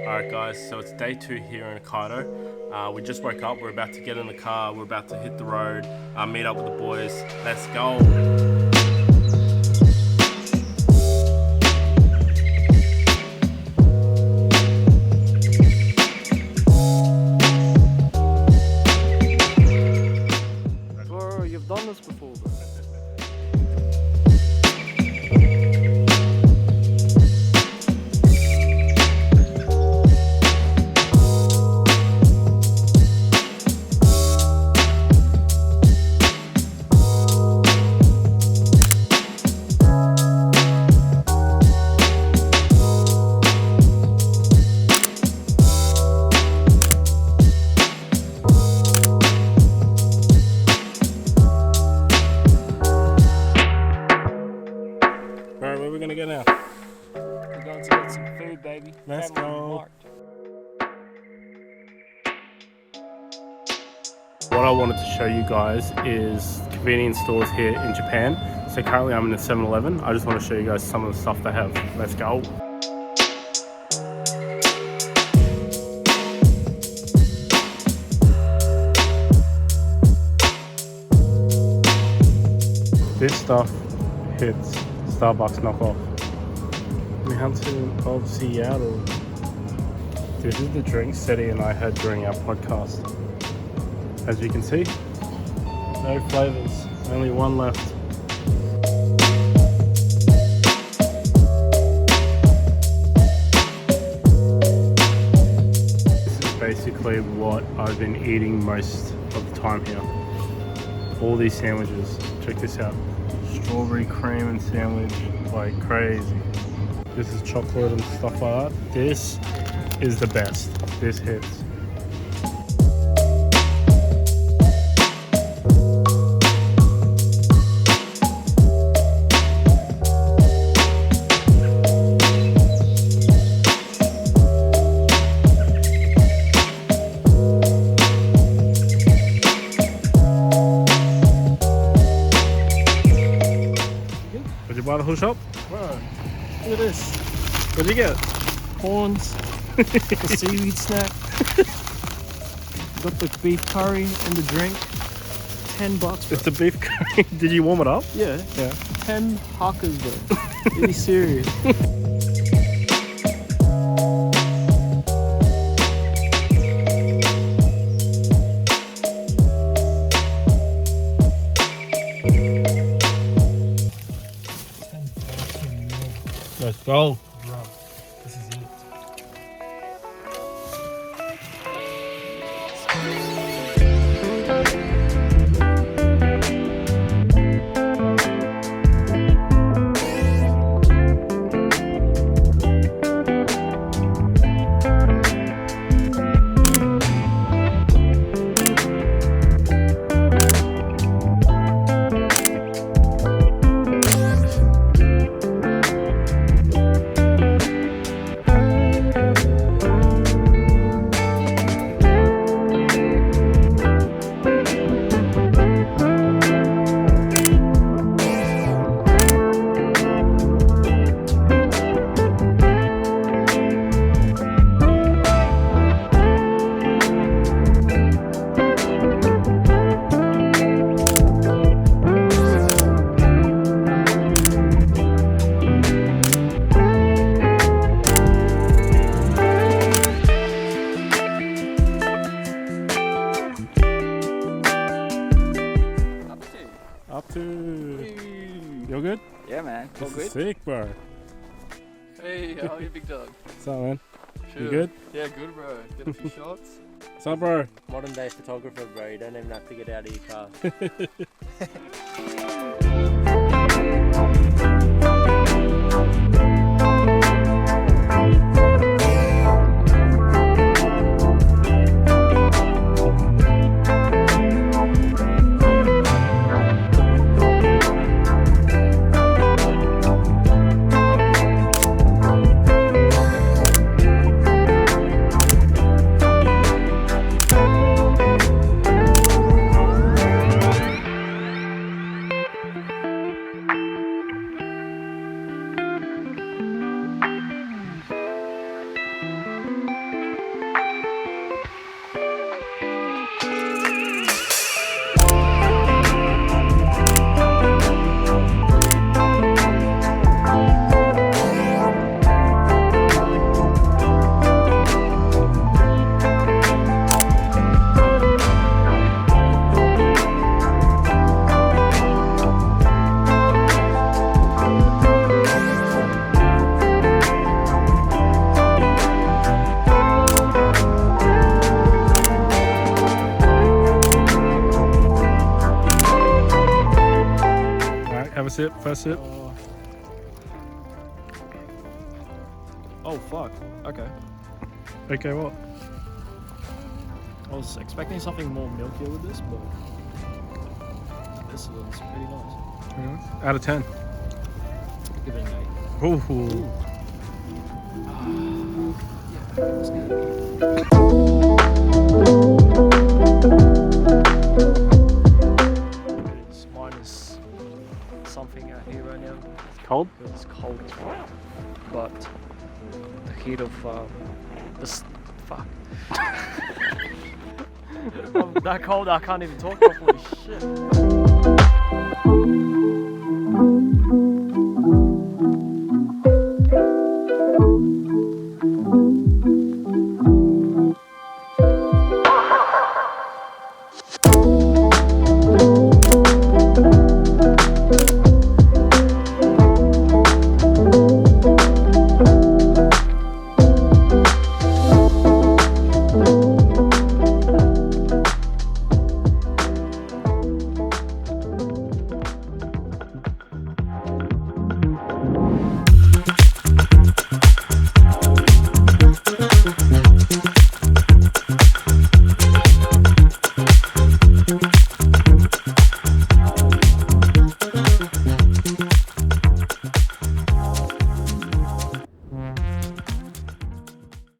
Alright guys, so it's day 2 here in Hokkaido. We just woke up, we're about to get in the car, we're about to hit the road, meet up with the boys. Let's go! Bro, you've done this before, bro. Alright, where are we gonna go now? We're going to get some food, baby. Let's Family go. Mart. What I wanted to show you guys is convenience stores here in Japan. So currently I'm in a 7-Eleven. I just want to show you guys some of the stuff they have. Let's go! This stuff hits Starbucks knockoff. Mountain of Seattle. This is the drink Seti and I had during our podcast. As you can see, no flavors, only one left. This is basically what I've been eating most of the time here. All these sandwiches, check this out. Strawberry cream and sandwich, like crazy. This is chocolate and stuff like that. This is the best. This hits. Did you buy the whole shop? Bro, look at this. What did you get? Prawns, the seaweed snack. Got the beef curry and the drink. $10, bro. It's the beef curry. Did you warm it up? Yeah, Yeah. 10 hakas, bro. Really serious. Let's go. Bro, this is it. Up to. You're good? Yeah, man. All This good? is sick, bro. Hey, how are you, big dog? What's up, man? Chill. You good? Yeah, good, bro. Get a few shots. What's up, bro? Modern day photographer, bro. You don't even have to get out of your car. sip, first sip. Oh fuck. Okay. Okay, what? I was expecting something more milkier with this, but this one's pretty nice. Out of 10. Give it an 8. Ooh. Yeah, it's good. It's minus something out here right now. It's cold? It's cold as fuck. But the heat of this fuck. I'm that cold I can't even talk properly. Shit.